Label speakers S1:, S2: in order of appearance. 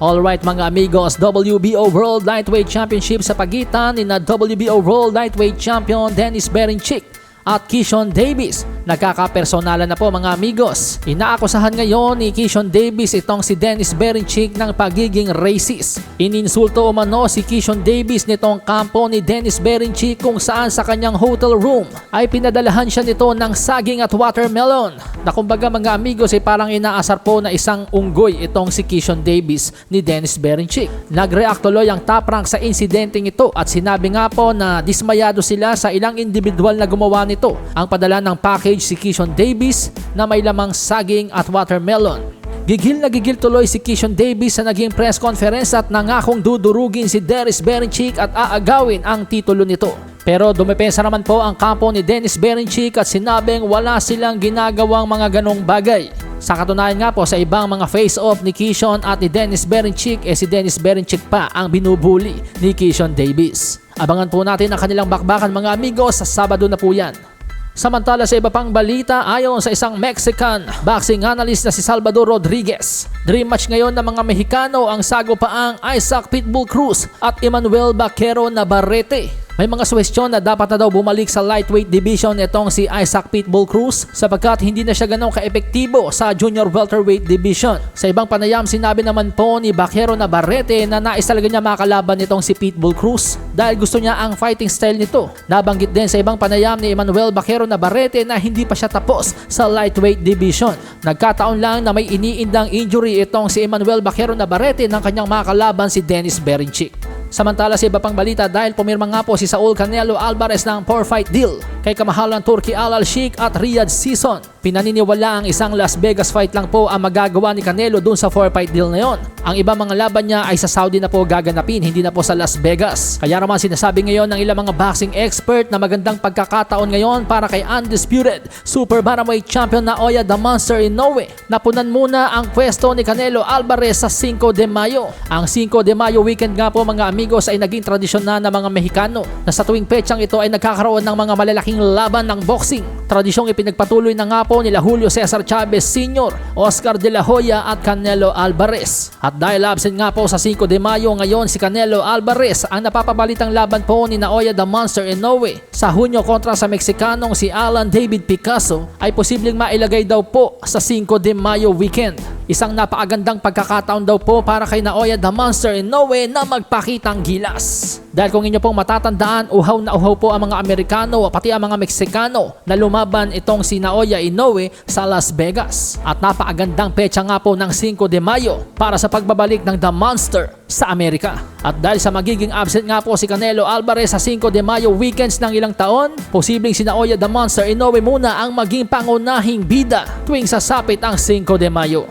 S1: Alright mga amigos, WBO World Lightweight Championship sa pagitan ni na WBO World Lightweight Champion Dennis Berinchik at Keyshawn Davis. Nagkakapersonalan na po mga amigos. Inaakusahan ngayon ni Keyshawn Davis itong si Dennis Berinchik ng pagiging racist. Ininsulto umano si Keyshawn Davis nitong kampo ni Dennis Berinchik kung saan sa kanyang hotel room ay pinadalahan siya nito ng saging at watermelon. Na kumbaga mga amigos ay parang inaasar po na isang unggoy itong si Keyshawn Davis ni Dennis Berinchik. Nag-react tuloy ang Top Rank sa insidenteng ito at sinabi nga po na dismayado sila sa ilang individual na gumawa nito. Ang padala ng package si Keyshawn Davis na may lamang saging at watermelon. Gigil na gigil tuloy si Keyshawn Davis sa naging press conference at nangakong dudurugin si Dennis Berinchik at aagawin ang titulo nito. Pero dumepensa naman po ang kampo ni Dennis Berinchik at sinabing wala silang ginagawang mga ganong bagay. Sa katunayan nga po sa ibang mga face-off ni Keyshawn at ni Dennis Berinchik si Dennis Berinchik pa ang binubuli ni Keyshawn Davis. Abangan po natin ang kanilang bakbakan mga amigos sa Sabado na po yan. Samantala sa iba pang balita, ayon sa isang Mexican boxing analyst na si Salvador Rodriguez, dream match ngayon ng mga Mexicano ang sagopaang Isaac Pitbull Cruz at Emmanuel Vaquero Navarrete. May mga suwestyon na dapat na daw bumalik sa lightweight division itong si Isaac Pitbull Cruz sapagkat hindi na siya ganong ka-epektibo sa junior welterweight division. Sa ibang panayam, sinabi naman po ni Vaquero Navarrete na nais talaga niya makalaban nitong si Pitbull Cruz dahil gusto niya ang fighting style nito. Nabanggit din sa ibang panayam ni Emmanuel Vaquero Navarrete na hindi pa siya tapos sa lightweight division. Nagkataon lang na may iniindang injury itong si Emmanuel Vaquero Navarrete ng kanyang makalaban si Dennis Berinchik. Samantala sa iba pang balita, dahil pumirma nga po si Saul Canelo Alvarez ng 4-fight deal kay kamahalan Turki Al Sheikh at Riyadh Season, pinaniniwala ang isang Las Vegas fight lang po ang magagawa ni Canelo dun sa 4-fight deal na yon. Ang ibang mga laban niya ay sa Saudi na po gaganapin, hindi na po sa Las Vegas. Kaya naman sinasabi ngayon ng ilang mga boxing expert na magandang pagkakataon ngayon para kay undisputed Super Bantamweight Champion Naoya the Monster Inoue. Napunan muna ang pwesto ni Canelo Alvarez sa 5 de Mayo. Ang 5 de Mayo weekend nga po mga amigos ay naging tradisyon na ng mga Mexicano na sa tuwing petsang ito ay nagkakaroon ng mga malalaking laban ng boxing. Tradisyong ipinagpatuloy na nga po nila Julio Cesar Chavez Sr., Oscar De La Hoya at Canelo Alvarez. At dahil absent nga po sa 5 de Mayo ngayon si Canelo Alvarez, ang napapabalitang laban po ni Naoya the Monster Inoue sa Hunyo kontra sa Meksikanong si Alan David Picasso ay posibleng mailagay daw po sa 5 de Mayo weekend. Isang napakagandang pagkakataon daw po para kay Naoya the Monster Inoue na magpakitang gilas. Dahil kung inyo pong matatandaan, uhaw na uhaw po ang mga Amerikano pati ang mga Meksikano na lumaban itong si Naoya Inoue sa Las Vegas. At napakagandang petsa nga po ng 5 de Mayo para sa pagbabalik ng The Monster sa Amerika. At dahil sa magiging absent nga po si Canelo Alvarez sa 5 de Mayo weekends ng ilang taon, posibleng si Naoya the Monster Inoue muna ang maging pangunahing bida tuwing sasapit ang 5 de Mayo.